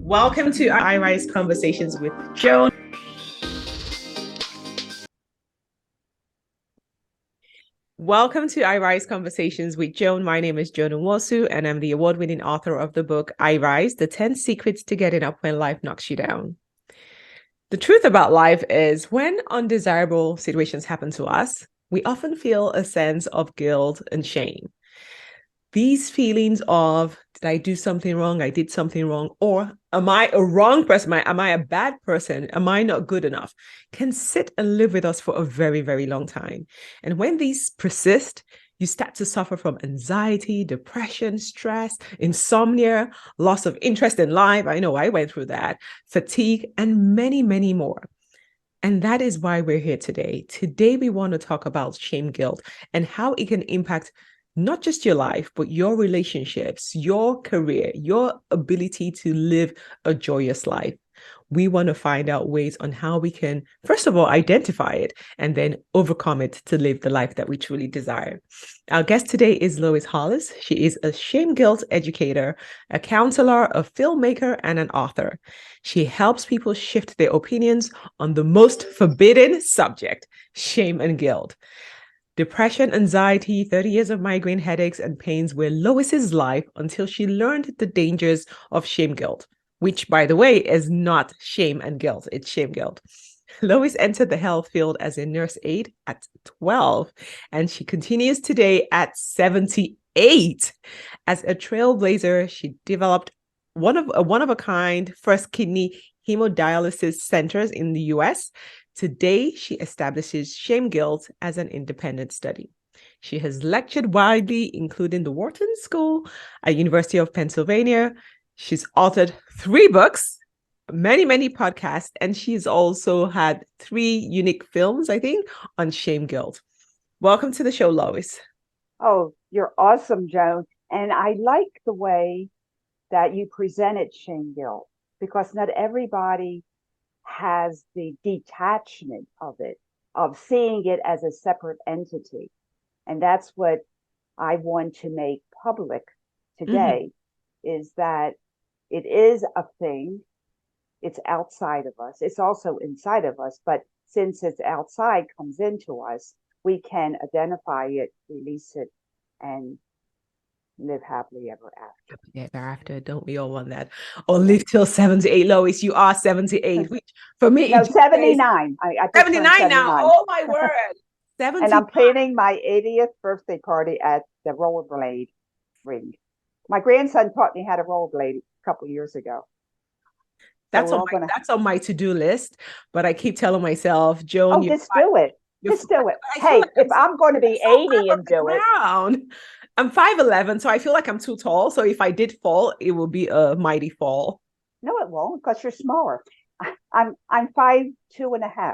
Welcome to iRise Conversations with Joan. Welcome to iRise Conversations with Joan. My name is Joan Nwosu, and I'm the award-winning author of the book iRise, The 10 Secrets to Getting Up When Life Knocks You Down. The truth about life is when undesirable situations happen to us, we often feel a sense of guilt and shame. These feelings of, did I do something wrong? I did something wrong. Or am I a wrong person? Am I a bad person? Am I not good enough? Can sit and live with us for a very, very long time. And when these persist, you start to suffer from anxiety, depression, stress, insomnia, loss of interest in life. I know I went through that, fatigue, and many, many more. And that is why we're here today. Today, we want to talk about shame guilt and how it can impact not just your life, but your relationships, your career, your ability to live a joyous life. We want to find out ways on how we can, first of all, identify it and then overcome it to live the life that we truly desire. Our guest today is Lois Hollis. She is a shame guilt educator, a counselor, a filmmaker, and an author. She helps people shift their opinions on the most forbidden subject, shame and guilt. Depression, anxiety, 30 years of migraine headaches and pains were Lois's life until she learned the dangers of shame guilt, which, by the way, is not shame and guilt. It's shame guilt. Lois entered the health field as a nurse aide at 12, and she continues today at 78. As a trailblazer, she developed one of a kind first kidney hemodialysis centers in the US. Today, she establishes shame guilt as an independent study. She has lectured widely, including the Wharton School at University of Pennsylvania. She's authored 3 books, many, many podcasts, and she's also had 3 unique films, I think, on shame guilt. Welcome to the show, Lois. Oh, you're awesome, Joan. And I like the way that you presented shame guilt because not everybody has the detachment of it, of seeing it as a separate entity. And that's what I want to make public today, is that it is a thing. It's outside of us. It's also inside of us. But since it's outside, comes into us, we can identify it, release it, and live happily ever after. Ever after, don't we all want that? Or live till 78, Lois. You are 78, which for me, it No, just says 79. I just turned 79 now. 79. Oh my word. And 70. I'm planning my 80th birthday party at the rollerblade ring. My grandson taught me how to rollerblade a couple of years ago. So That's we're on all my gonna that's on my to-do list. But I keep telling myself, Joan, just do it. Just do it. Hey, like if I'm going to be so 80 far on and the do it. ground. I'm 5'11", so I feel like I'm too tall. So if I did fall, it will be a mighty fall. No, it won't, because you're smaller. I'm 5'2.5".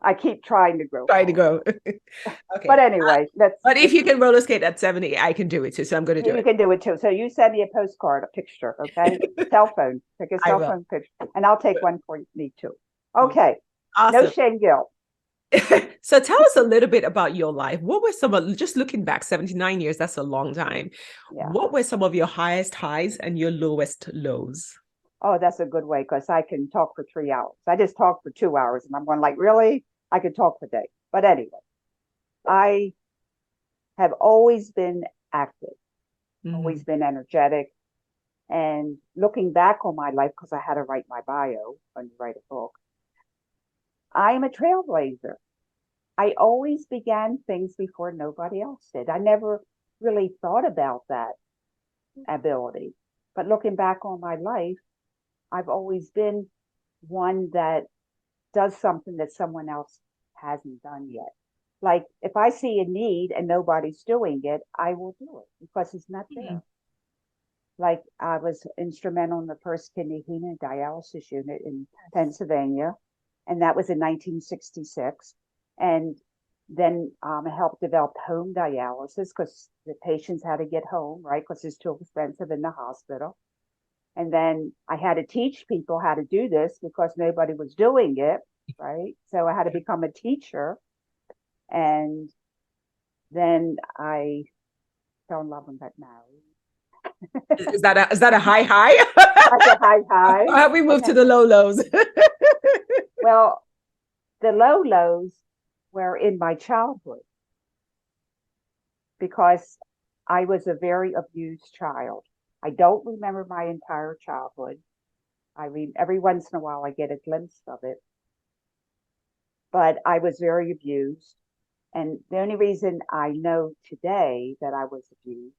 I keep trying to grow Trying to taller. go. But Okay. anyway, But if you can roller skate at 70, I can do it too. So I'm going to do you it. can do it too. So you send me a postcard, a picture, okay? Cell phone, take a I cell will. phone picture, and I'll take one for me too. Okay. No Awesome. shame guilt. So tell us a little bit about your life. What were some of, just looking back, 79 years, that's a long time. Yeah. What were some of your highest highs and your lowest lows? Oh, that's a good way because I can talk for 3 hours. I just talked for 2 hours and I'm going like, really? I could talk for days. But anyway, I have always been active, always been energetic. And looking back on my life, because I had to write my bio and write a book, I am a trailblazer. I always began things before nobody else did. I never really thought about that ability. But looking back on my life, I've always been one that does something that someone else hasn't done yet. Like if I see a need and nobody's doing it, I will do it because it's not there. Like I was instrumental in the first kidney hemodialysis unit in Pennsylvania, and that was in 1966. And then I helped develop home dialysis because the patients had to get home, right? Because it's too expensive in the hospital. And then I had to teach people how to do this because nobody was doing it, right? So I had to become a teacher. And then I fell in love and got married. Is that a high high? That's a high high. Or have we moved to Okay. the low lows? Well, the low lows were in my childhood because I was a very abused child. I don't remember my entire childhood. I mean, every once in a while I get a glimpse of it, but I was very abused. And the only reason I know today that I was abused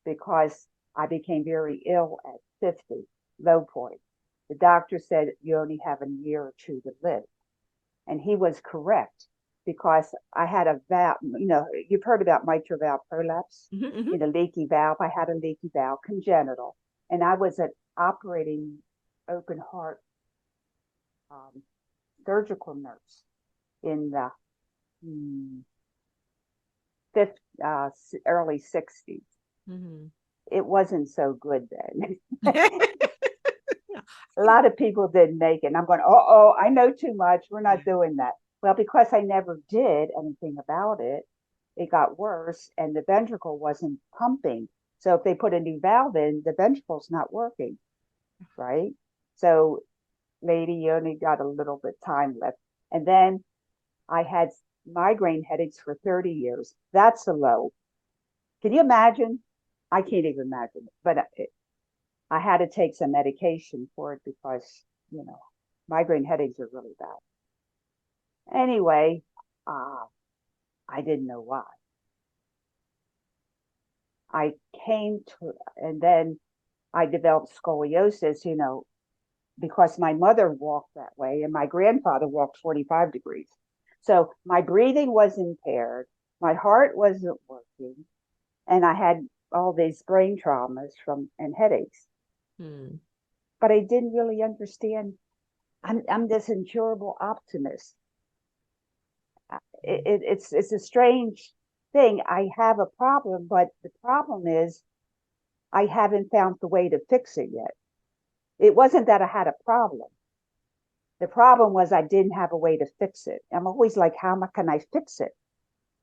because I became very ill at 50, low point. The doctor said you only have a year or two to live. And he was correct because I had a valve, you've heard about mitral valve prolapse, Mhm, leaky valve. I had a leaky valve, congenital. And I was an operating open heart um, surgical nurse in the fifth, early 60s. mhm. It wasn't so good then. Mhm. A lot of people didn't make it. And I'm going, oh, I know too much. We're not doing that. Well, because I never did anything about it, it got worse and the ventricle wasn't pumping. So if they put a new valve in, the ventricle's not working, right? So, lady, you only got a little bit time left. And then I had migraine headaches for 30 years. That's a low. Can you imagine? I can't even imagine it, but I had to take some medication for it because, you know, migraine headaches are really bad. Anyway, uh, I didn't know why. I came to, and then I developed scoliosis, because my mother walked that way and my grandfather walked 45 degrees. So my breathing was impaired, my heart wasn't working, and I had all these brain traumas and headaches. Hmm. But I didn't really understand. I'm this incurable optimist. It's a strange thing. I have a problem, but the problem is I haven't found the way to fix it yet. It wasn't that I had a problem. The problem was I didn't have a way to fix it. I'm always like, can I fix it?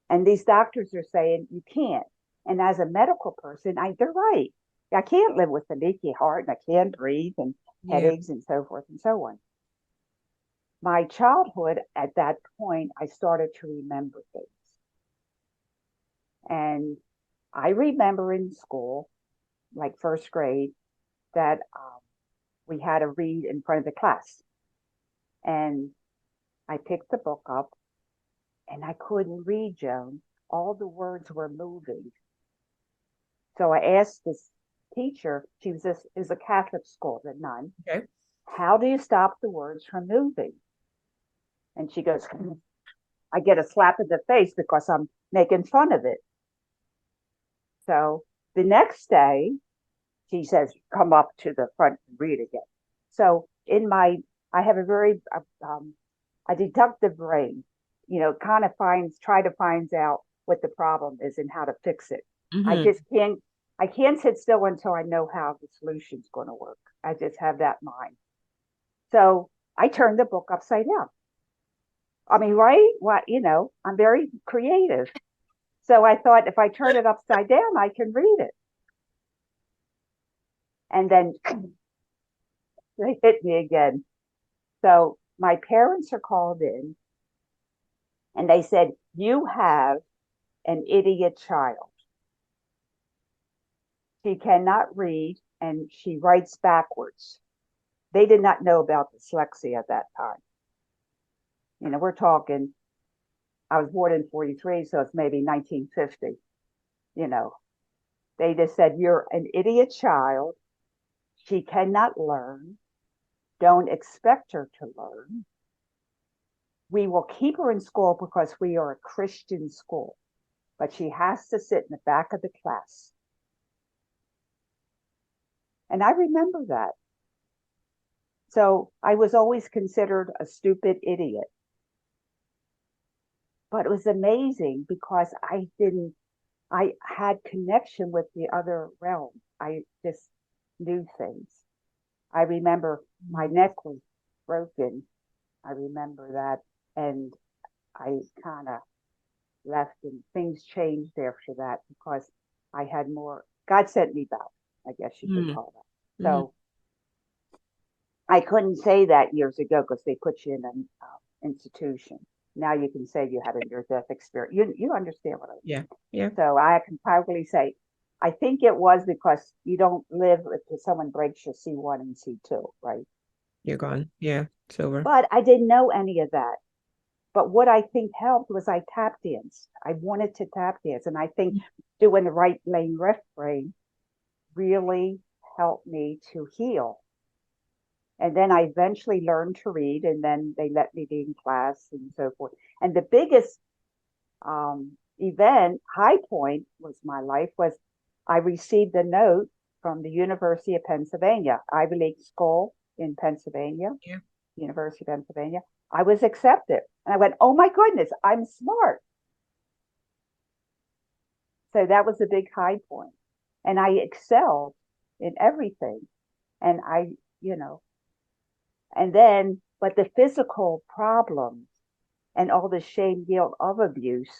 And these doctors are saying you can't. And as a medical person, they're right. I can't live with a leaky heart and I can't breathe and Yeah. headaches and so forth and so on. My childhood, at that point, I started to remember things. And I remember in school, like first grade, that we had to read in front of the class. And I picked the book up and I couldn't read, Joan. All the words were moving. So I asked this teacher, she was this is a Catholic school, the nun, Okay. how do you stop the words from moving? And she goes, I get a slap in the face because I'm making fun of it. So the next day, she says, come up to the front and read again. So I have a very a deductive brain, kind of try to find out what the problem is and how to fix it. I Hmm. just I can't sit still until I know how the solution's going to work. I just have that mind. So I turned the book upside down. I mean, right? I'm very creative. So I thought if I turn it upside down, I can read it. And then they hit me again. So my parents are called in and they said, you have an idiot child. She cannot read and she writes backwards. They did not know about dyslexia at that time. We're talking, I was born in 43, so it's maybe 1950. You know, they just said, you're an idiot child. She cannot learn. Don't expect her to learn. We will keep her in school because we are a Christian school, but she has to sit in the back of the class. And I remember that. So I was always considered a stupid idiot. But it was amazing because I had connection with the other realm. I just knew things. I remember my neck was broken. I remember that. And I kind of left and things changed after that because I had more. God sent me back. I guess you could Mm. call that. Mm. So I couldn't say that years ago because they put you in an institution. Now you can say you had a near-death experience. You understand what I mean? Yeah. Yeah. So I can probably say, I think it was because you don't live if someone breaks your C1 and C2, right? You're gone. Yeah. It's over. But I didn't know any of that. But what I think helped was I tap danced. I wanted to tap dance. And I think doing the right lane refrain really helped me to heal. And then I eventually learned to read, and then they let me be in class and so forth. And the biggest high point was my life was I received a note from the University of Pennsylvania, Ivy League School in Pennsylvania, Yeah. University of Pennsylvania. I was accepted. And I went, oh my goodness, I'm smart. So that was a big high point. And I excelled in everything. And you know, and then, but the physical problems and all the shame, guilt of abuse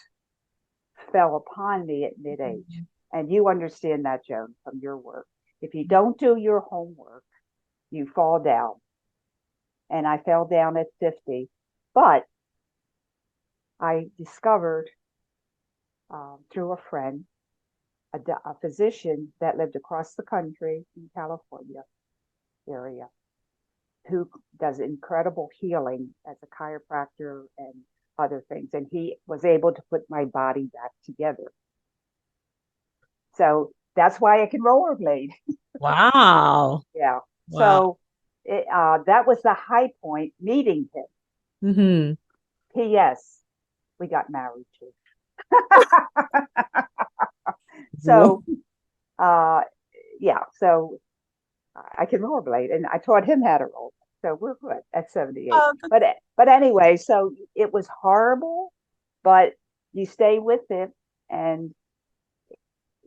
fell upon me at mid-age. And you understand that, Joan, from your work. If you don't do your homework, you fall down. And I fell down at 50. But I discovered through a friend, a physician that lived across the country in California area, who does incredible healing as a chiropractor and other things. And he was able to put my body back together. So that's why I can rollerblade. Wow. Yeah. Wow. So that was the high point, meeting him. Mm-hmm. P.S. We got married too. So, uh, yeah. So I can rollerblade, and I taught him how to roll. So we're good at 78. Oh, But anyway, so it was horrible, but you stay with it, and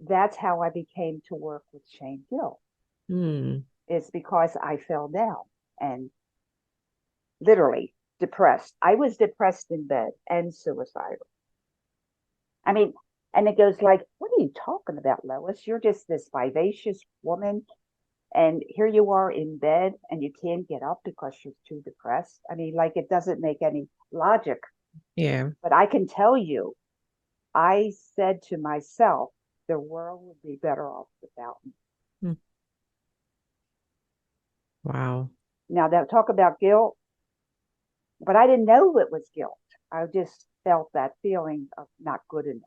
that's how I became to work with shame guilt. mm. It's because I fell down and literally depressed. I was depressed in bed and suicidal. I mean, and it goes like, what are you talking about, Lois? You're just this vivacious woman. And here you are in bed and you can't get up because you're too depressed. I mean, like it doesn't make any logic. Yeah. But I can tell you, I said to myself, the world would be better off without me. Mm. Wow. Now, that talk about guilt, but I didn't know it was guilt. I just felt that feeling of not good enough.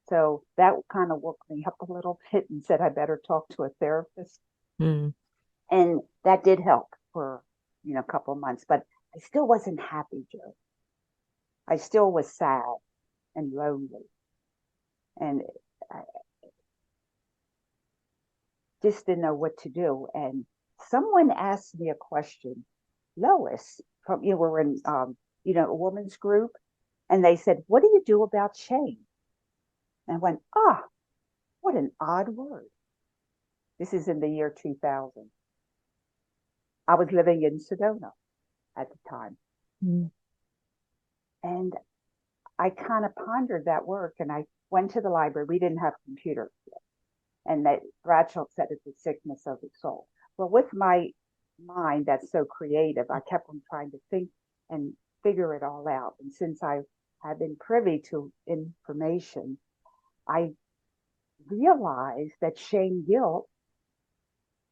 So that kind of woke me up a little bit and said I better talk to a therapist. Mm. And that did help for, a couple of months, but I still wasn't happy, Joe. I still was sad and lonely. And I just didn't know what to do. And someone asked me a question, Lois, from we were in a woman's group, and they said, what do you do about shame? And I went, what an odd word. This is in the year 2000. I was living in Sedona at the time. Mm. And I kind of pondered that work, and I went to the library. We didn't have computers yet. And that Bradshaw said it's the sickness of the soul. Well, with my mind that's so creative, I kept on trying to think and figure it all out. And since I have been privy to information, I realized that shame guilt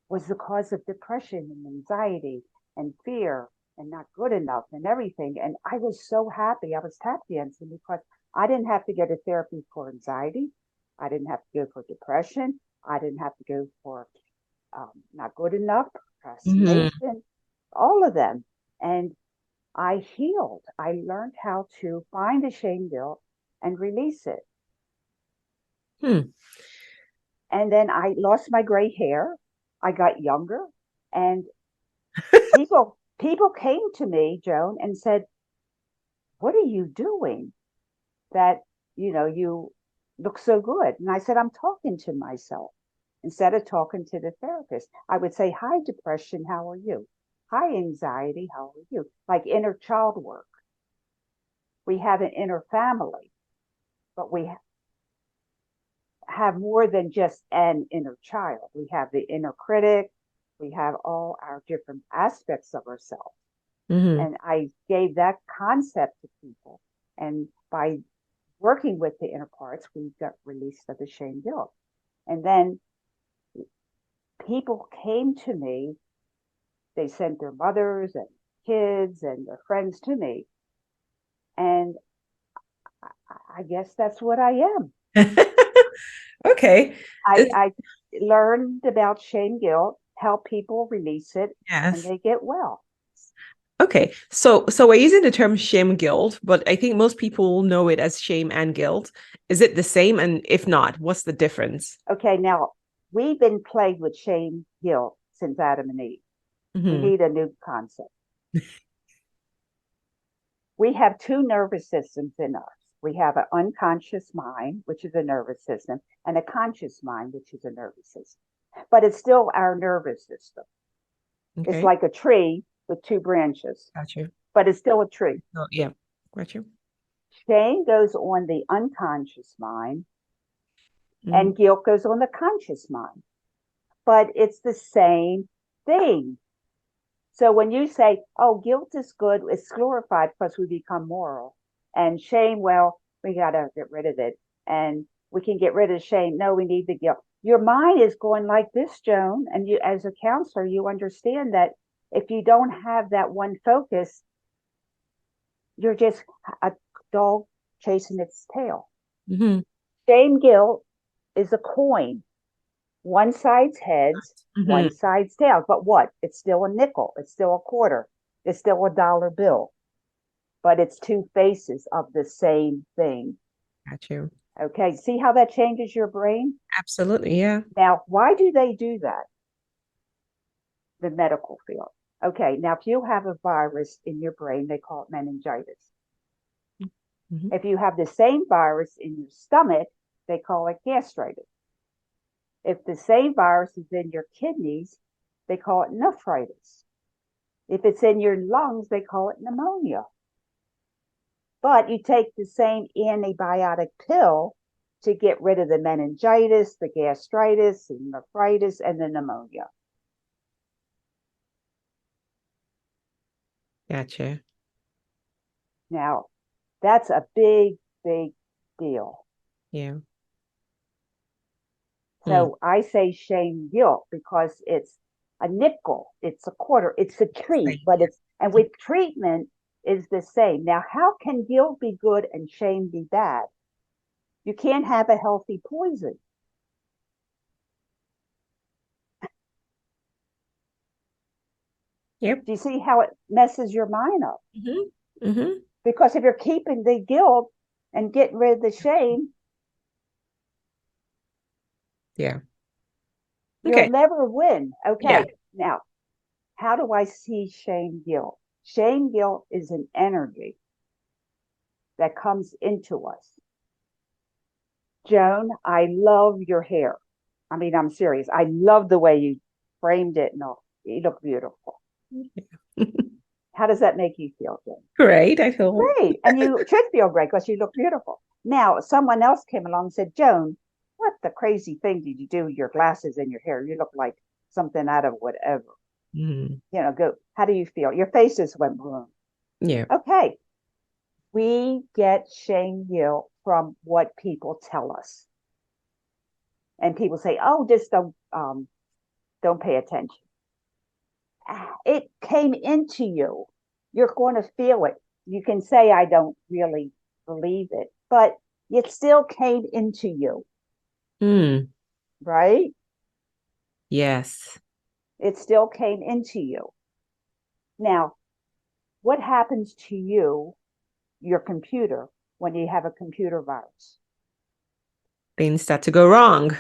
was the cause of depression and anxiety and fear and not good enough and everything. And I was so happy. I was tap dancing because I didn't have to go to therapy for anxiety. I didn't have to go for depression. I didn't have to go for not good enough, Mm-hmm. procrastination, all of them. And I healed. I learned how to find the shame guilt and release it. Hmm. And then I lost my gray hair. I got younger, and people came to me, Joan, and said, "What are you doing? That you look so good." And I said, "I'm talking to myself." Instead of talking to the therapist, I would say, "Hi, depression, how are you? Hi, anxiety, how are you?" Like inner child work. We have an inner family, but have more than just an inner child. We have the inner critic. We have all our different aspects of ourselves. Mm-hmm. And I gave that concept to people. And by working with the inner parts, we got released of the shame guilt. And then people came to me, they sent their mothers and kids and their friends to me. And I guess that's what I am. Okay. I learned about shame guilt, help people release it, and Yes. they get well. Okay. So we're using the term shame guilt, but I think most people know it as shame and guilt. Is it the same? And if not, what's the difference? Okay, now we've been plagued with shame guilt since Adam and Eve. We Mm-hmm. need a new concept. We have two nervous systems in us. We have an unconscious mind, which is a nervous system, and a conscious mind, which is a nervous system. But it's still our nervous system. It's Okay. like a tree with two branches, Got you. but it's still a tree. Oh, yeah. Got you. Shame goes on the unconscious mind, Mm-hmm. and guilt goes on the conscious mind. But it's the same thing. So when you say, oh, guilt is good, it's glorified because we become moral. And shame, well, we got to get rid of it. And we can get rid of shame. No, we need the guilt. Your mind is going like this, Joan. And you, as a counselor, you understand that if you don't have that one focus, you're just a dog chasing its tail. Mm-hmm. Shame guilt is a coin. One side's heads, Mm-hmm. one side's tails. But what? It's still a nickel. It's still a quarter. It's still a dollar bill. But it's two faces of the same thing. Got you. Okay. See how that changes your brain? Absolutely. Yeah. Now, why do they do that? The medical field. Okay. Now, if you have a virus in your brain, they call it meningitis. Mm-hmm. If you have the same virus in your stomach, they call it gastritis. If the same virus is in your kidneys, they call it nephritis. If it's in your lungs, they call it pneumonia. But you take the same antibiotic pill to get rid of the meningitis, the gastritis, the nephritis, and the pneumonia. Gotcha. Now, that's a big, big deal. Yeah. Hmm. So I say shame guilt because it's a nickel, it's a quarter, it's a treat, Right. but it's, and with treatment is the same. Now, how can guilt be good and shame be bad? You can't have a healthy poison. Yep. Do you see how it messes your mind up? Mm-hmm. Mm-hmm. Because if you're keeping the guilt and getting rid of the shame, Yeah. you'll Okay. never win. Yeah. Okay, now, how do I see shame guilt? Shame guilt is an energy that comes into us. Joan, I love your hair. I mean, I'm serious. I love the way you framed it and all. You look beautiful. How does that make you feel, Joan? Great. I feel Great. And you should feel great because you look beautiful. Now, someone else came along and said, Joan, what the crazy thing did you do with your glasses and your hair? You look like something out of whatever. mm, Go. How do you feel? Your faces went boom. yeah. Okay. We get shame guilt from what people tell us. And people say, oh, just don't pay attention. It came into you. You're going to feel it. You can say, I don't really believe it, but it still came into you, Mm, right? yes. It still came into you. Now, what happens to you, your computer, when you have a computer virus? Things start to go wrong.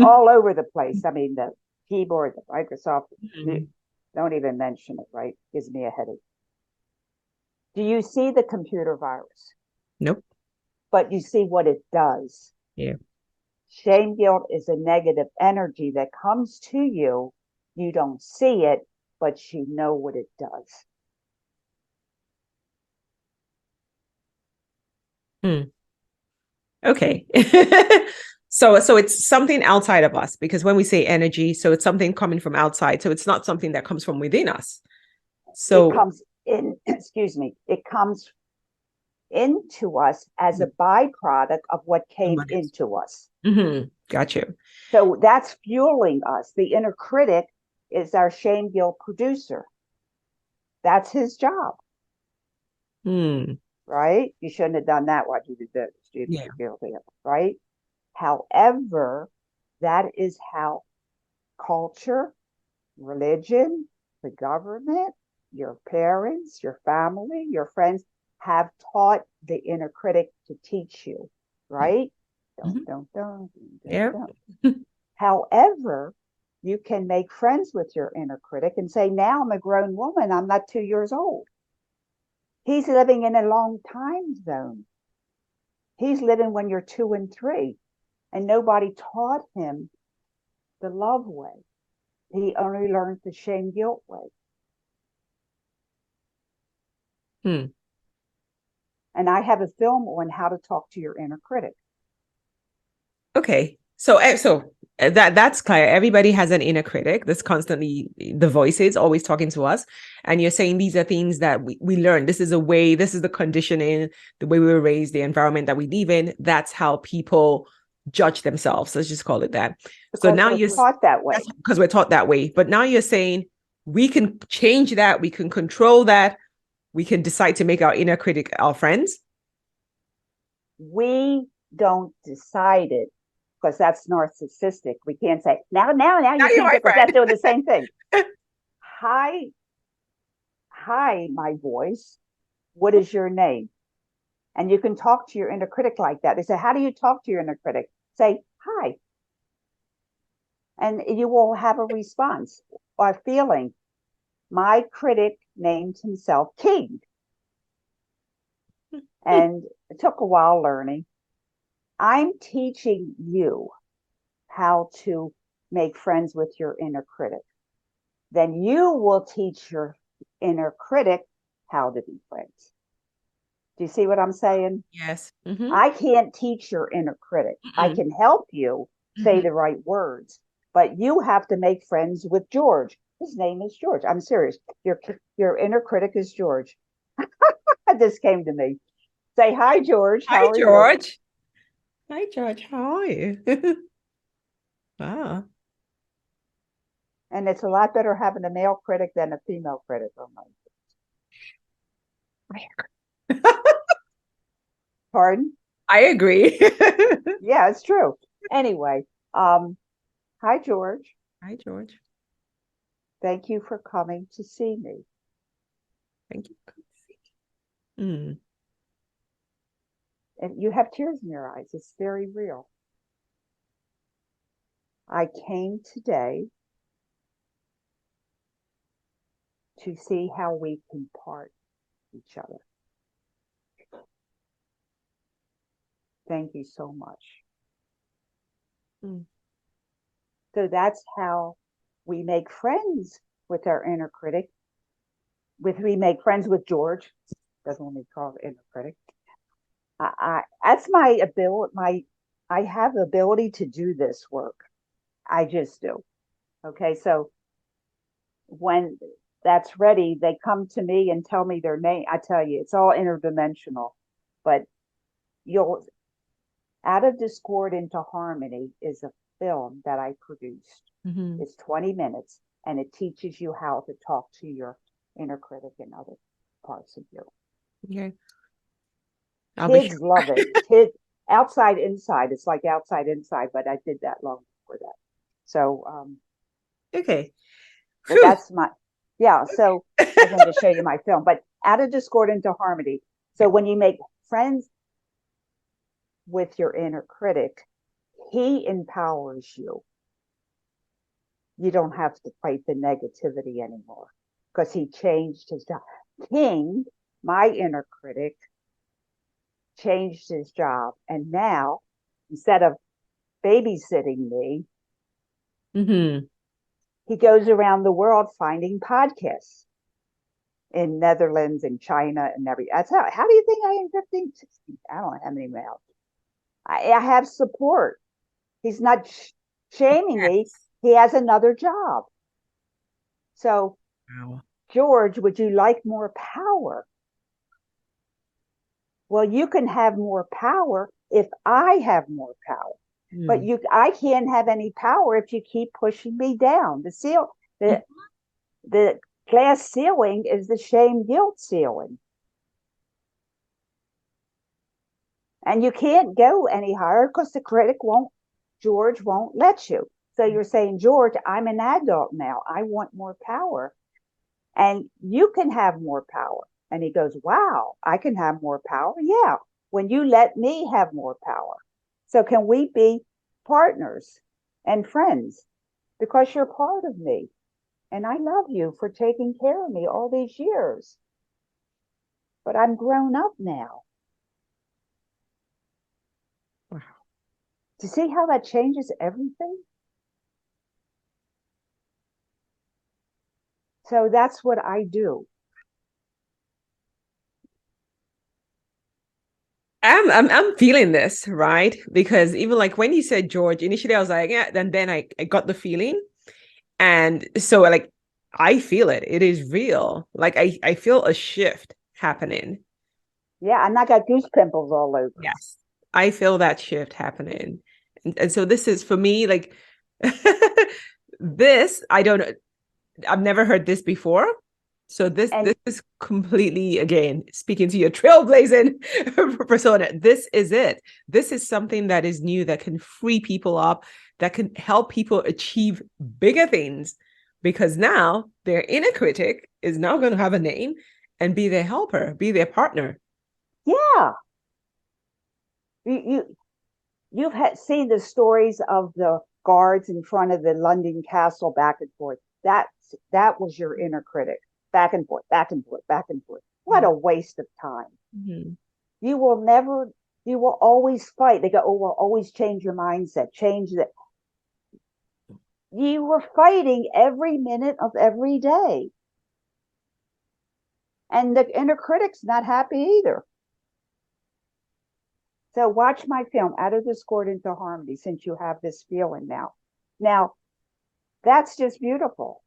All over the place. I mean, the keyboard, the Microsoft, Mm, don't even mention it, right? Gives me a headache. Do you see the computer virus? nope. But you see what it does. Yeah. Shame guilt is a negative energy that comes to you. You don't see it, but you know what it does. Hmm. Okay. So it's something outside of us, because when we say energy, so it's something coming from outside. So it's not something that comes from within us. So it comes in, excuse me, it comes into us as a byproduct of what came into us. Got you. So that's fueling us. The inner critic is our shame guilt producer. That's his job. Right? You shouldn't have done that. Why'd you do this? Yeah. Guilty, right? However, that is how culture, religion, the government, your parents, your family, your friends have taught the inner critic to teach you, right? Yeah. However, you can make friends with your inner critic and say, now I'm a grown woman, I'm not 2 years old. He's living in a long time zone. He's living when you're 2 and 3, and nobody taught him the love way. He only learned the shame guilt way. And I have a film on how to talk to your inner critic. Okay. So that's clear. Everybody has an inner critic that's constantly, the voices always talking to us. And you're saying these are things that we learn. This is a way, this is the conditioning, the way we were raised, the environment that we live in. That's how people judge themselves. Let's just call it that. Because so now you're taught that way. Because we're taught that way. But now you're saying we can change that. We can control that. We can decide to make our inner critic our friends. We don't decide it, because that's narcissistic. We can't say, now you can't, because that's doing the same thing. Hi, my voice. What is your name? And you can talk to your inner critic like that. They say, how do you talk to your inner critic? Say, hi. And you will have a response or feeling. My critic named himself King. And it took a while learning. I'm teaching you how to make friends with your inner critic. Then you will teach your inner critic how to be friends. Do you see what I'm saying? Yes. I can't teach your inner critic. I can help you say the right words, but you have to make friends with George. His name is George. I'm serious. Your inner critic is George. This came to me. Say hi, George. Hi, George. Hi, George. How are you? Wow. And it's a lot better having a male critic than a female critic. Oh my goodness. Pardon? I agree. Yeah, it's true. Anyway, hi, George. Hi, George. Thank you for coming to see me. Thank you. And you have tears in your eyes. It's very real. I came today to see how we can part each other. Thank you so much. So that's how we make friends with our inner critic. We make friends with George. Doesn't want me to call it inner critic. That's my ability. I have the ability to do this work. I just do. Okay, so when that's ready, they come to me and tell me their name. I tell you, it's all interdimensional. But Out of Discord into Harmony is a film that I produced. It's 20 minutes, and it teaches you how to talk to your inner critic and other parts of you. Okay. Kids love it. Outside, inside. It's like outside, inside, but I did that long before that. So, okay. But that's so I'm going to show you my film, but Out of Discord into Harmony. So when you make friends with your inner critic, he empowers you. You don't have to fight the negativity anymore, because he changed his job. King, my inner critic, changed his job, and now instead of babysitting me, he goes around the world finding podcasts in Netherlands and China and everything. That's how do you think I am 15, 16? I don't know how many mouths. I have support. He's not shaming me. He has another job. So, Wow. George, would you like more power? Well, you can have more power if I have more power. But I can't have any power if you keep pushing me down. The glass ceiling is the shame guilt ceiling. And you can't go any higher because George won't let you. So you're saying, George, I'm an adult now. I want more power. And you can have more power. And he goes, wow, I can have more power. Yeah, when you let me have more power. So can we be partners and friends? Because you're part of me. And I love you for taking care of me all these years. But I'm grown up now. Wow. Do you see how that changes everything? So that's what I do. I'm feeling this, right? Because even like when you said George, initially I was like, yeah, then I got the feeling. And so like I feel it. It is real. Like I feel a shift happening. Yeah, and I got goose pimples all over. Yes. I feel that shift happening. And so this is for me, like this, I don't know. I've never heard this before. So this is completely, again, speaking to your trailblazing persona. This is it. This is something that is new, that can free people up, that can help people achieve bigger things, because now their inner critic is now going to have a name and be their helper, be their partner. Yeah. You've seen the stories of the guards in front of the London Castle back and forth. That was your inner critic. Back and forth, back and forth, back and forth. What a waste of time. Mm-hmm. You will always fight. They go, oh, well, always change your mindset, change that. You were fighting every minute of every day. And the inner critic's not happy either. So watch my film, Out of Discord into Harmony, since you have this feeling now. Now, that's just beautiful.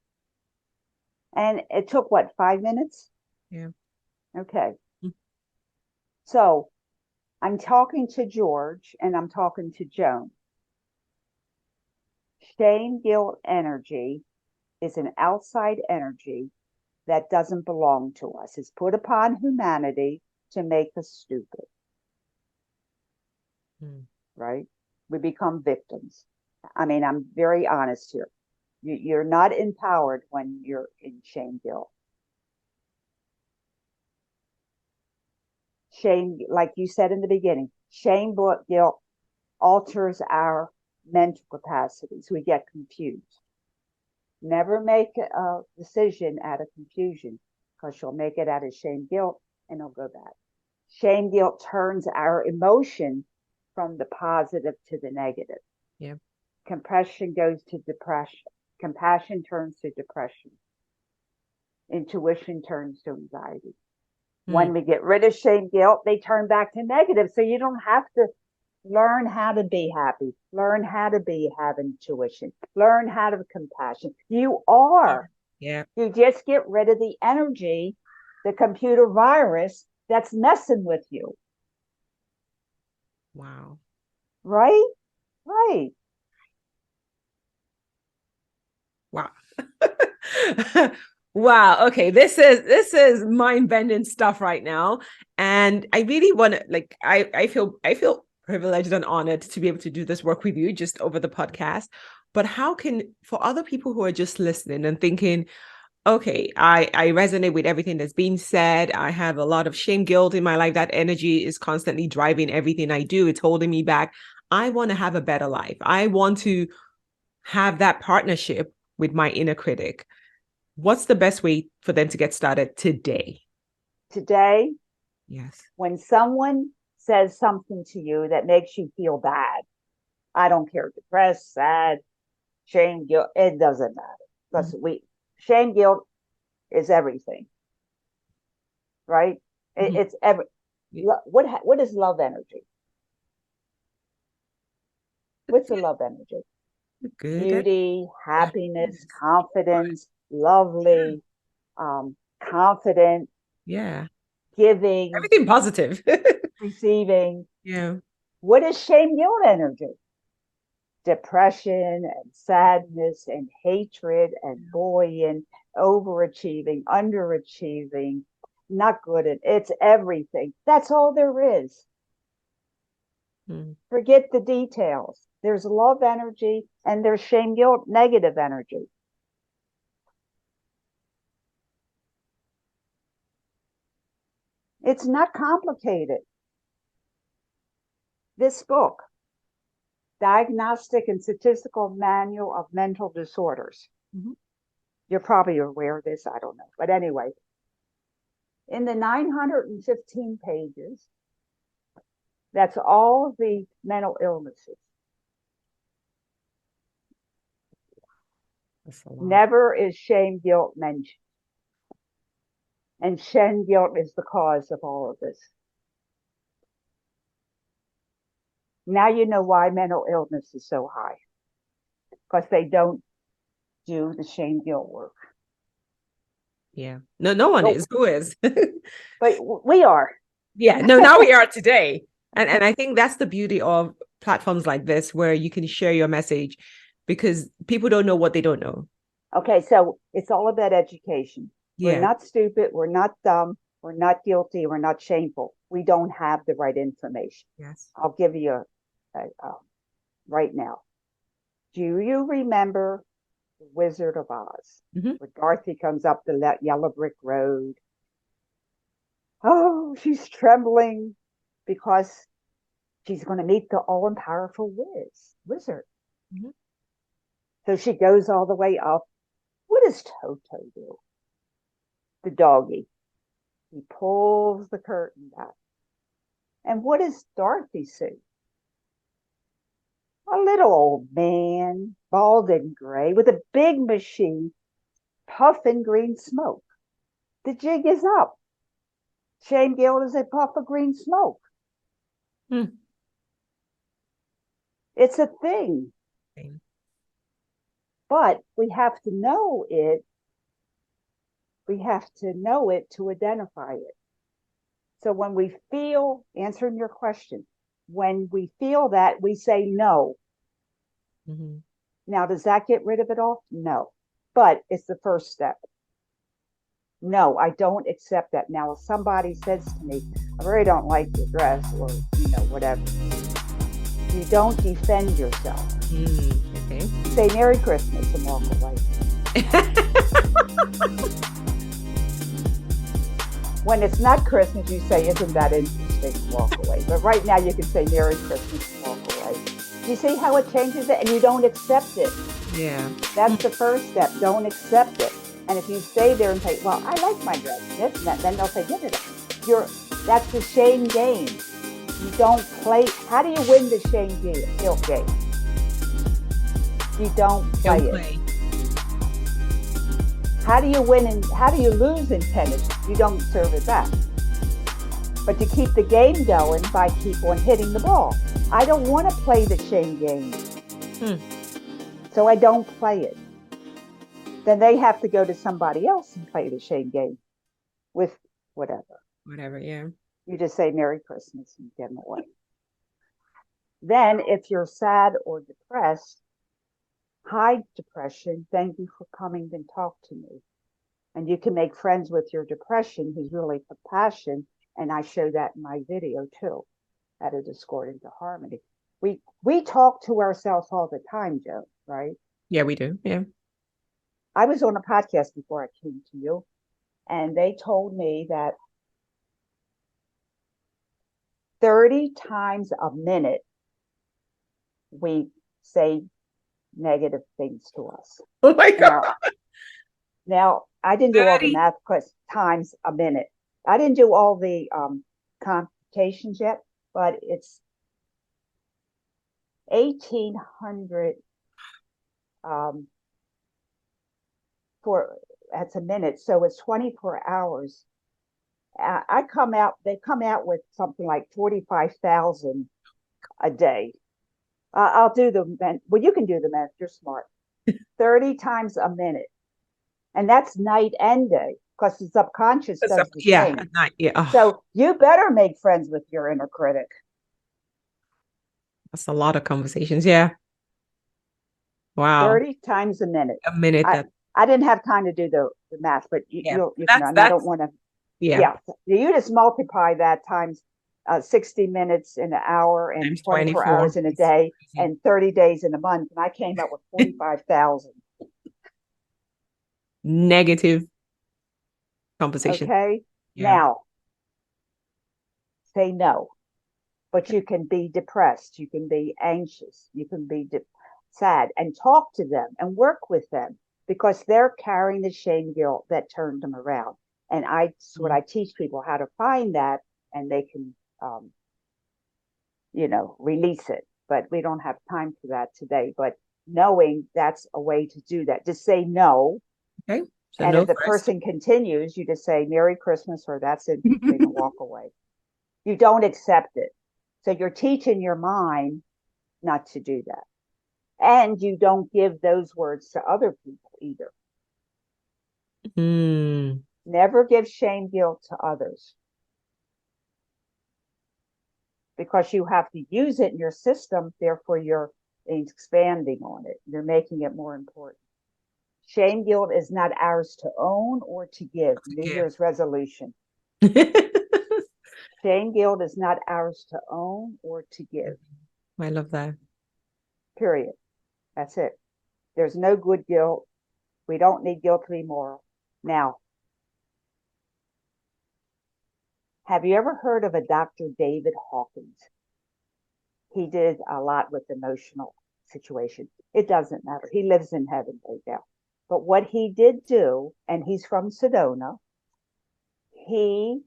And it took what, 5 minutes? Yeah. Okay. So I'm talking to George and I'm talking to Joan. Shame, guilt, energy is an outside energy that doesn't belong to us. It's put upon humanity to make us stupid. Right? We become victims. I mean, I'm very honest here. You're not empowered when you're in shame, guilt. Shame, like you said in the beginning, shame, guilt alters our mental capacities. We get confused. Never make a decision out of confusion, because you'll make it out of shame, guilt, and it'll go bad. Shame, guilt turns our emotion from the positive to the negative. Yeah. Compassion goes to depression. Compassion turns to depression. Intuition turns to anxiety. When we get rid of shame, guilt, they turn back to negative. So you don't have to learn how to be happy, learn how to have intuition, learn how to have compassion. You are. Yeah. You just get rid of the energy, the computer virus that's messing with you. Wow. Right? Right. Wow. Wow. Okay. This is mind-bending stuff right now. And I really want to, like, I feel privileged and honored to be able to do this work with you just over the podcast. But how can, for other people who are just listening and thinking, okay, I resonate with everything that's being said. I have a lot of shame, guilt in my life. That energy is constantly driving everything I do. It's holding me back. I want to have a better life. I want to have that partnership with my inner critic. What's the best way for them to get started today? Today, Yes. when someone says something to you that makes you feel bad, I don't care, depressed, sad, shame, guilt, it doesn't matter. Because shame, guilt is everything. Right? It's every. What is love energy? What's the love energy? Good. Beauty, happiness, Happiness. confidence, lovely, confident, Yeah. giving, Everything positive. receiving. Yeah. What is shame guilt energy? Depression and sadness and hatred and bullying, overachieving, underachieving, not good at it's everything. That's all there is. Mm. Forget the details. There's love energy and there's shame guilt negative energy. It's not complicated. This book, Diagnostic and Statistical Manual of Mental Disorders. Mhm. You're probably aware of this, I don't know. But anyway, in the 915 pages, that's all the mental illnesses. That's a lot. Never is shame guilt mentioned. And shame guilt is the cause of all of this. Now you know why mental illness is so high. Because they don't do the shame guilt work. Yeah. No one is. Who is? But we are. Yeah. No, now we are today. And I think that's the beauty of platforms like this, where you can share your message because people don't know what they don't know. Okay, so it's all about education. We're Yeah. not stupid. We're not dumb. We're not guilty. We're not shameful. We don't have the right information. Yes. I'll give you right now. Do you remember The Wizard of Oz? Mhm. Where Dorothy comes up the yellow brick road. Oh, she's trembling because she's going to meet the all-powerful wizard. Mhm. So she goes all the way up. What does Toto do? The doggy. He pulls the curtain back. And what does Dorothy see? A little old man, bald and gray, with a big machine, puffing green smoke. The jig is up. Shame guilt is a puff of green smoke. Hmm. It's a thing. Okay. But we have to know it. We have to know it to identify it. So when we feel, answering your question, when we feel that, we say no. Mhm. Now, does that get rid of it all? No. But it's the first step. No, I don't accept that. Now, if somebody says to me, I really don't like your dress or, whatever, you don't defend yourself. Okay. Say Merry Christmas and walk away. When it's not Christmas, you say, isn't that interesting? Walk away. But right now, you can say Merry Christmas and walk away. You see how it changes it? And you don't accept it. Yeah. That's the first step. Don't accept it. And if you stay there and say, well, I like my dress, this and that, then they'll say, give it up. That's the shame game. You don't play. How do you win the shame guilt game? You don't play it. How do you win and how do you lose in tennis? You don't serve it back. But you keep the game going by keep on hitting the ball. I don't want to play the shame game. So I don't play it. Then they have to go to somebody else and play the shame game with whatever. Whatever, yeah. You just say Merry Christmas and get them away. Then if you're sad or depressed, hi, depression, thank you for coming and talk to me. And you can make friends with your depression who's really compassion. And I show that in my video too, at a Discord into Harmony. We talk to ourselves all the time, Joe, right? Yeah, we do. Yeah. I was on a podcast before I came to you, and they told me that 30 times a minute we say negative things to us. Oh my God. Now I didn't do all the math because times a minute. I didn't do all the computations yet, but it's 1,800 that's a minute. So it's 24 hours. They come out with something like 45,000 a day I'll do well, you can do the math. You're smart. 30 times a minute. And that's night and day because the subconscious does the Yeah, same. at night. Yeah. Oh, So you better make friends with your inner critic. that's a lot of conversations. Yeah. Wow. 30 times a minute. A minute I, that I didn't have time to do the math, but yeah. you can, and I don't want to, yeah. You just multiply that times 60 minutes in an hour and Times 24 24. hours in a day and 30 days in a month. And I came up with 45,000. Negative conversation. Okay. Yeah. Now, say no, but you can be depressed. You can be anxious. You can be sad and talk to them and work with them because they're carrying the shame guilt that turned them around. And that's what I teach people, how to find that, and they can, release it. But we don't have time for that today. But knowing that's a way to do that, just say no. Okay. So and no if the first. person continues, you just say Merry Christmas or that's it, they can walk away. You don't accept it. So you're teaching your mind not to do that. And you don't give those words to other people either. Never give shame guilt to others. Because you have to use it in your system, therefore you're expanding on it. You're making it more important. Shame guilt is not ours to own or to give. New Year's resolution. Shame guilt is not ours to own or to give. I love that. Period. That's it. There's no good guilt. We don't need guilt to be moral. Now, have you ever heard of a Dr. David Hawkins? He did a lot with emotional situations. It doesn't matter. He lives in heaven right now. But what he did do, and he's from Sedona, he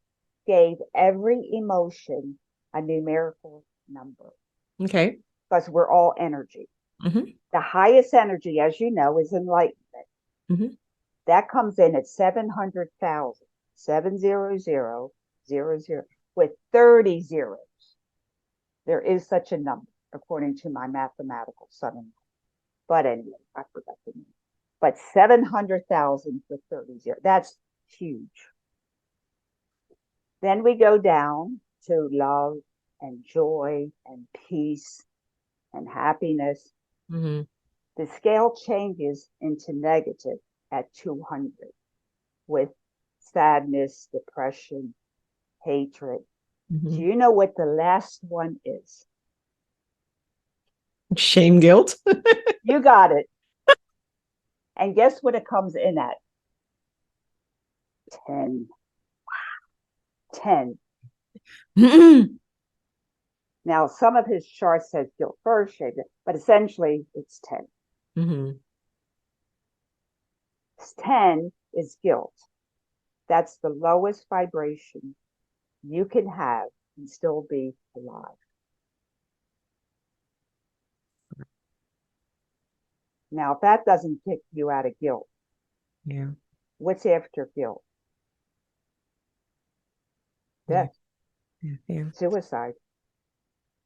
gave every emotion a numerical number. Okay. Because we're all energy. Mm-hmm. The highest energy, as you know, is enlightenment. Mm-hmm. That comes in at 700,000, 700,000, with 30 zeros. There is such a number, according to my mathematical son. But anyway, I forgot the name. But 700,000 with 30 zeros. That's huge. Then we go down to love and joy and peace and happiness. Mm-hmm. The scale changes into negative at 200 with sadness, depression, hatred. Mm-hmm. Do you know what the last one is? Shame guilt. You got it. And guess what it comes in at? 10. 10. Mm-hmm. Now, some of his charts says guilt first, shame, but essentially it's 10. Mm-hmm. 10 is guilt. That's the lowest vibration you can have and still be alive. Now, if that doesn't kick you out of guilt, yeah, what's after guilt? Death. Yeah. Suicide.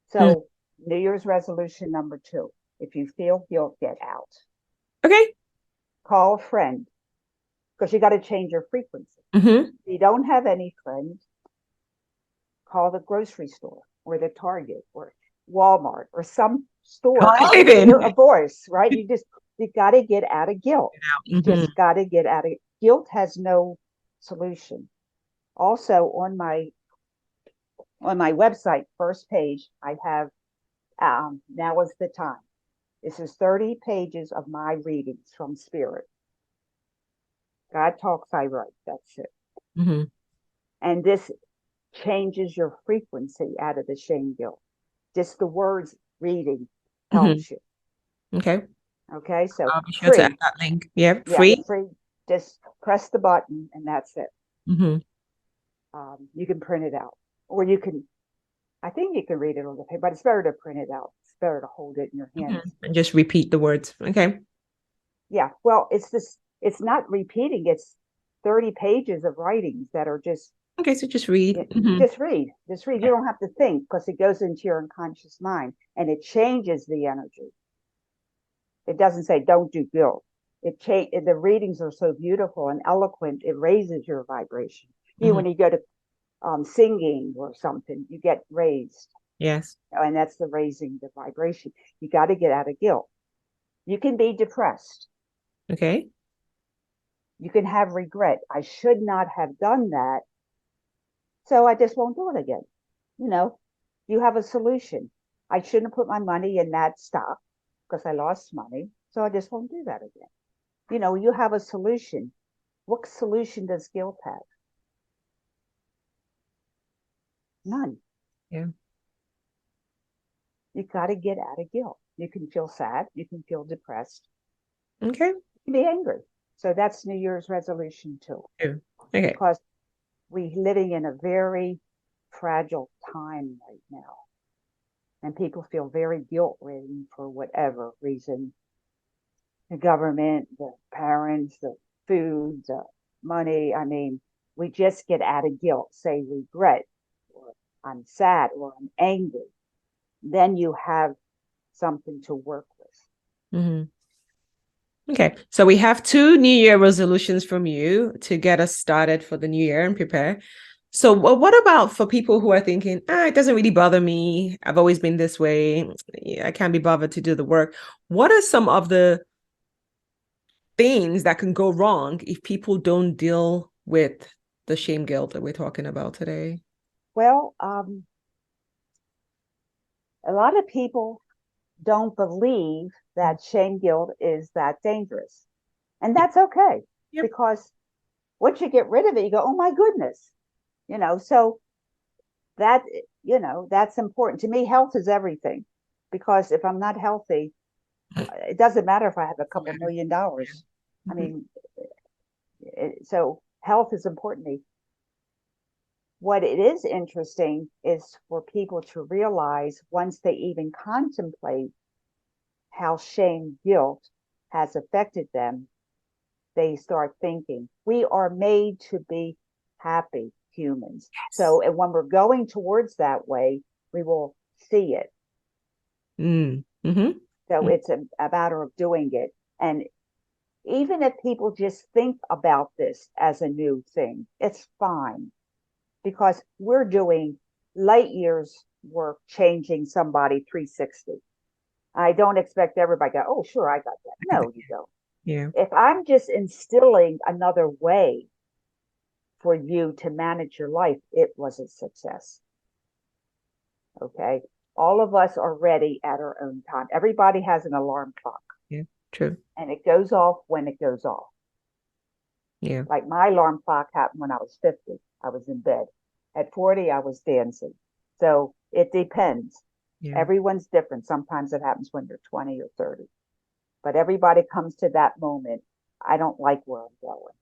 So, New Year's resolution number 2. If you feel guilt, get out. Okay. Call a friend because you got to change your frequency. Mm-hmm. If you don't have any friends, call the grocery store or the Target or Walmart or some store. Hear a voice, right? You got to get out of guilt. You just got to get out of it. Guilt has no solution. Also, on my website, first page, I have now is the time. This is 30 pages of my readings from Spirit. God talks, I write. That's it. Mm-hmm. And this changes your frequency out of the shame guilt. Just the words reading helps you. Okay. Okay. So I'll be sure to add that link. Yeah. Free. Free. Just press the button and that's it. Mm-hmm. You can print it out, or I think you can read it on the paper, but it's better to print it out. It's better to hold it in your hands. And just repeat the words. Okay. Yeah. Well, it's not repeating. It's 30 pages of writings that are just Okay, so just read. Just read. Just read. You don't have to think because it goes into your unconscious mind and it changes the energy. It doesn't say don't do guilt. The readings are so beautiful and eloquent. It raises your vibration. When you go to singing or something, you get raised. Yes. And that's the raising the vibration. You got to get out of guilt. You can be depressed. Okay. You can have regret. I should not have done that. So I just won't do it again. You have a solution. I shouldn't have put my money in that stock because I lost money. So I just won't do that again. You have a solution. What solution does guilt have? None. Yeah. You got to get out of guilt. You can feel sad. You can feel depressed. Okay. You can be angry. So that's New Year's resolution too. Okay. Because we're living in a very fragile time right now. And people feel very guilt-ridden for whatever reason. The government, the parents, the food, the money. I mean, we just get out of guilt, say regret, or I'm sad, or I'm angry. Then you have something to work with. Okay, so we have 2 New Year resolutions from you to get us started for the new year and prepare. So what about for people who are thinking, it doesn't really bother me. I've always been this way. I can't be bothered to do the work. What are some of the things that can go wrong if people don't deal with the shame guilt that we're talking about today? Well, a lot of people don't believe that shame guilt is that dangerous. And that's okay. Yep. Because once you get rid of it, you go, oh my goodness. So that, that's important. To me, health is everything. Because if I'm not healthy, it doesn't matter if I have a couple $1 million. I mean, so health is important to me. What it is interesting is for people to realize once they even contemplate how shame, guilt has affected them, they start thinking, we are made to be happy humans. Yes. So and when we're going towards that way, we will see it. So it's a matter of doing it. And even if people just think about this as a new thing, it's fine. Because we're doing light years work changing somebody 360. I don't expect everybody to go, oh, sure, I got that. No, you don't. Yeah. If I'm just instilling another way for you to manage your life, it was a success. Okay. All of us are ready at our own time. Everybody has an alarm clock. Yeah, true. And it goes off when it goes off. Yeah. Like my alarm clock happened when I was 50. I was in bed. At 40, I was dancing. So it depends. Yeah. Everyone's different. Sometimes it happens when you're 20 or 30. But everybody comes to that moment. I don't like where I'm going.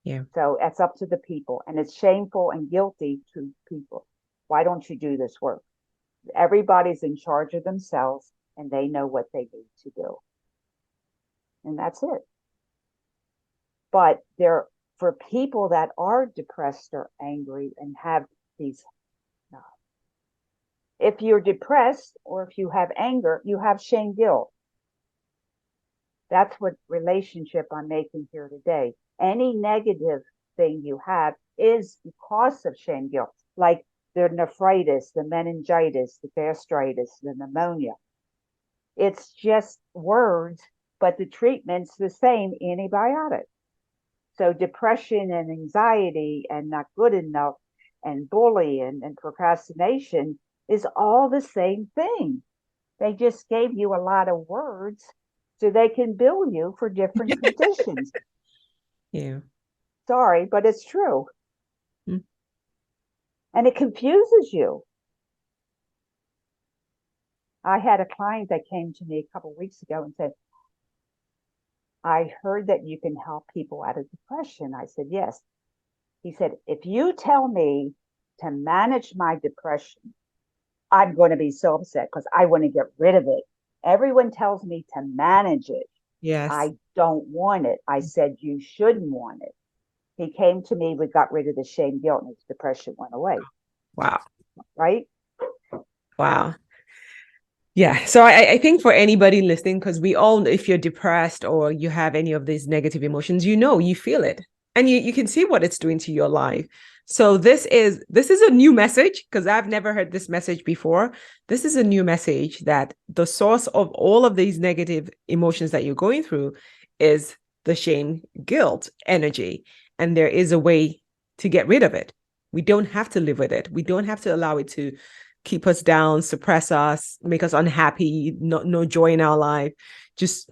Yeah. So it's up to the people. And it's shameful and guilty to people. Why don't you do this work? Everybody's in charge of themselves and they know what they need to do. And that's it. But for people that are depressed or angry and have these, if you're depressed or if you have anger, you have shame guilt. That's what relationship I'm making here today. Any negative thing you have is because of shame guilt, like the nephritis, the meningitis, the gastritis, the pneumonia. It's just words, but the treatment's the same, antibiotic. So depression and anxiety and not good enough and bullying and procrastination is all the same thing. They just gave you a lot of words so they can bill you for different conditions. Yeah. Sorry, but it's true. And it confuses you. I had a client that came to me a couple of weeks ago and said, I heard that you can help people out of depression. I said, yes. He said, if you tell me to manage my depression, I'm going to be so upset because I want to get rid of it. Everyone tells me to manage it. Yes. I don't want it. I said, you shouldn't want it. He came to me, we got rid of the shame, guilt, and his depression went away. Wow. Right? Wow. Yeah. So I think for anybody listening, because we all, if you're depressed or you have any of these negative emotions, you feel it and you can see what it's doing to your life. So this is a new message because I've never heard this message before. This is a new message that the source of all of these negative emotions that you're going through is the shame, guilt energy. And there is a way to get rid of it. We don't have to live with it. We don't have to allow it to keep us down, suppress us, make us unhappy, no joy in our life, just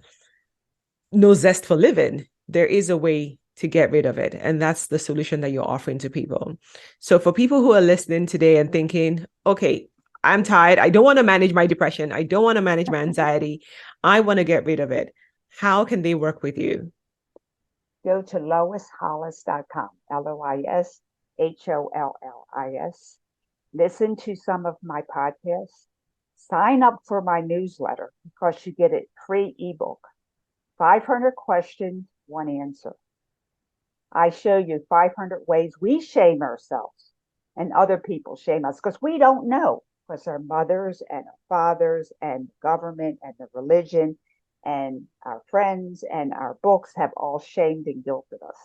no zest for living. There is a way to get rid of it. And that's the solution that you're offering to people. So for people who are listening today and thinking, okay, I'm tired. I don't want to manage my depression. I don't want to manage my anxiety. I want to get rid of it. How can they work with you? Go to loishollis.com, LOISHOLLIS. Listen to some of my podcasts. Sign up for my newsletter because you get a free ebook. 500 questions, one answer. I show you 500 ways we shame ourselves and other people shame us because we don't know, because our mothers and our fathers and government and the religion and our friends and our books have all shamed and guilted us.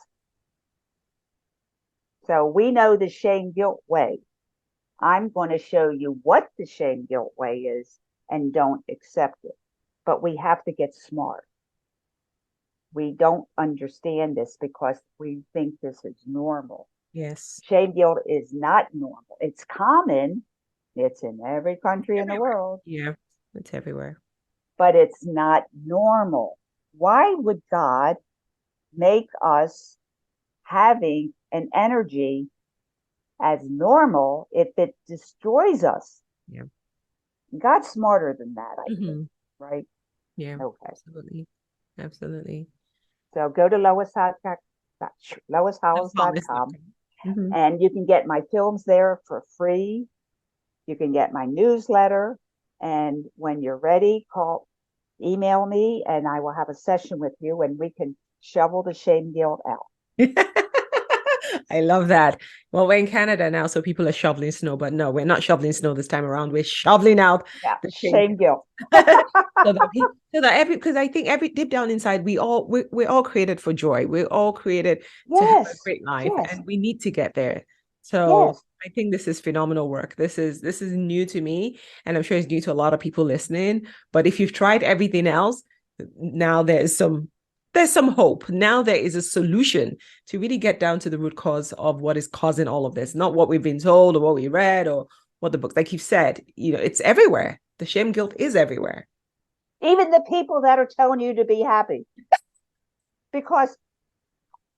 So we know the shame guilt way. I'm going to show you what the shame guilt way is and don't accept it. But we have to get smart. We don't understand this because we think this is normal. Yes. Shame guilt is not normal. It's common. It's in every country in the world. Yeah, it's everywhere. But it's not normal. Why would God make us having an energy as normal if it destroys us? Yeah. God's smarter than that, I think, right? Yeah, okay. Absolutely. So go to loishollis.com and you can get my films there for free. You can get my newsletter. And when you're ready, email me and I will have a session with you and we can shovel the shame guilt out. I love that. Well, we're in Canada now, so people are shoveling snow, but no, we're not shoveling snow this time around. We're shoveling out the shame guilt. Because I think every deep down inside, we're all created for joy. We're all created to have a great life, and we need to get there. So I think this is phenomenal work. This is new to me, and I'm sure it's new to a lot of people listening. But if you've tried everything else, now there's some hope. Now there is a solution to really get down to the root cause of what is causing all of this, not what we've been told or what we read or what the books, like you've said, it's everywhere. The shame guilt is everywhere. Even the people that are telling you to be happy. Because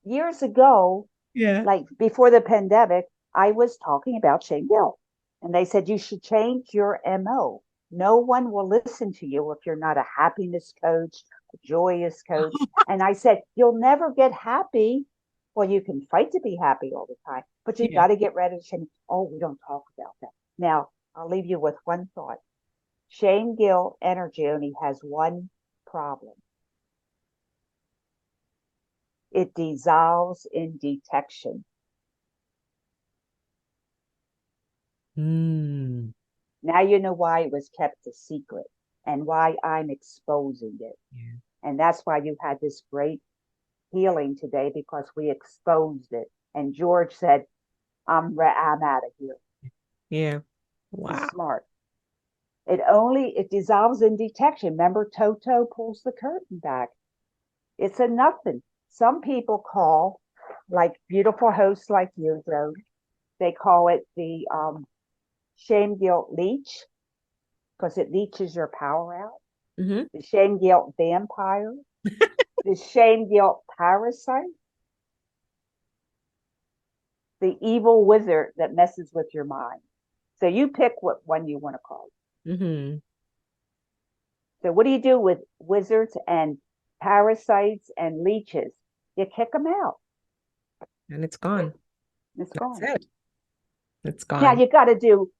years ago, like before the pandemic, I was talking about shame guilt. And they said, you should change your MO. No one will listen to you if you're not a happiness coach, a joyous coach. And I said, you'll never get happy. Well, you can fight to be happy all the time, but you got to get rid of shame. Oh, we don't talk about that. Now, I'll leave you with one thought. Shame guilt energy only has one problem. It dissolves in detection. Now you know why it was kept a secret and why I'm exposing it. And that's why you had this great healing today, because we exposed it. And George said, I'm out of here. Yeah. Wow. He's smart. It dissolves in detection. Remember, Toto pulls the curtain back. It's a nothing. Some people call, like beautiful hosts like you, Joan, they call it the shame guilt leech, because it leeches your power out. The shame guilt vampire, the shame guilt parasite, the evil wizard that messes with your mind. So you pick what one you want to call it. So what do you do with wizards and parasites and leeches? You kick them out. And it's gone. It's gone. That's it. It's gone. Now you got to do,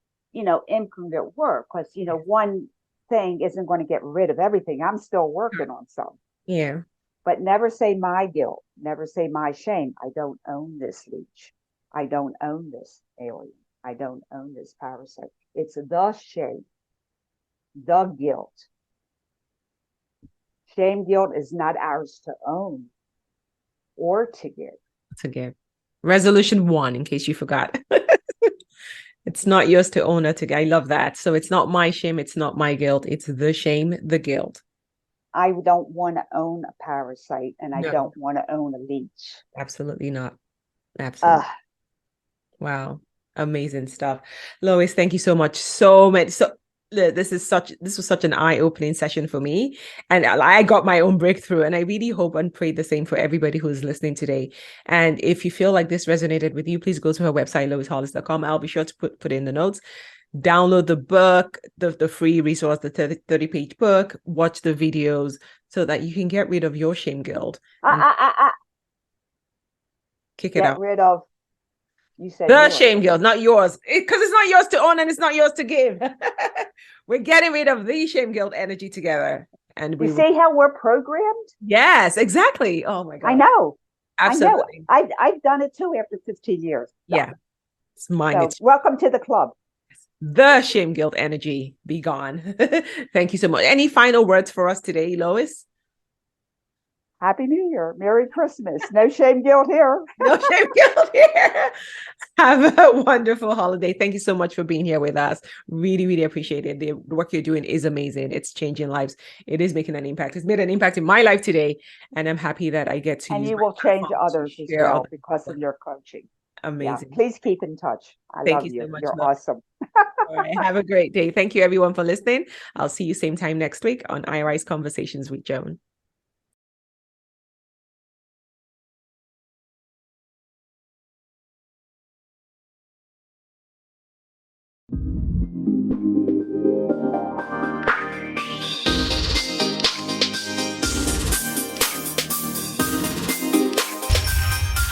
increment work, because, one thing isn't going to get rid of everything. I'm still working on some. Yeah. But never say my guilt. Never say my shame. I don't own this leech. I don't own this alien. I don't own this parasite. It's the shame, the guilt. Shame, guilt is not ours to own or to give. To give. Resolution 1, in case you forgot. It's not yours to own or to give. I love that. So it's not my shame. It's not my guilt. It's the shame, the guilt. I don't want to own a parasite, and I don't want to own a leech. Absolutely not. Absolutely. Wow. Amazing stuff. Lois, thank you so much. So much. So this was such an eye-opening session for me. And I got my own breakthrough. And I really hope and pray the same for everybody who is listening today. And if you feel like this resonated with you, please go to her website, loishollis.com. I'll be sure to put in the notes. Download the book, the free resource, the 30-page book, watch the videos so that you can get rid of your shame guilt. Kick it out. Get rid of, you said the shame guilt, not yours. Because it's not yours to own and it's not yours to give. We're getting rid of the shame guilt energy together. And you see how we're programmed? Yes, exactly. Oh my God. I know. Absolutely. I know. I've done it too after 15 years. So. Yeah. It's mine. So welcome to the club. The shame guilt energy be gone. Thank you so much. Any final words for us today, Lois? Happy New Year. Merry Christmas. No shame guilt here. No shame guilt here. Have a wonderful holiday. Thank you so much for being here with us. Really, really appreciate it. The work you're doing is amazing. It's changing lives. It is making an impact. It's made an impact in my life today. And I'm happy that I get to and you will change others as well because of your coaching. Amazing. Yeah, please keep in touch. I love you. So much. You're awesome. All right, have a great day. Thank you, everyone, for listening. I'll see you same time next week on iRise Conversations with Joan.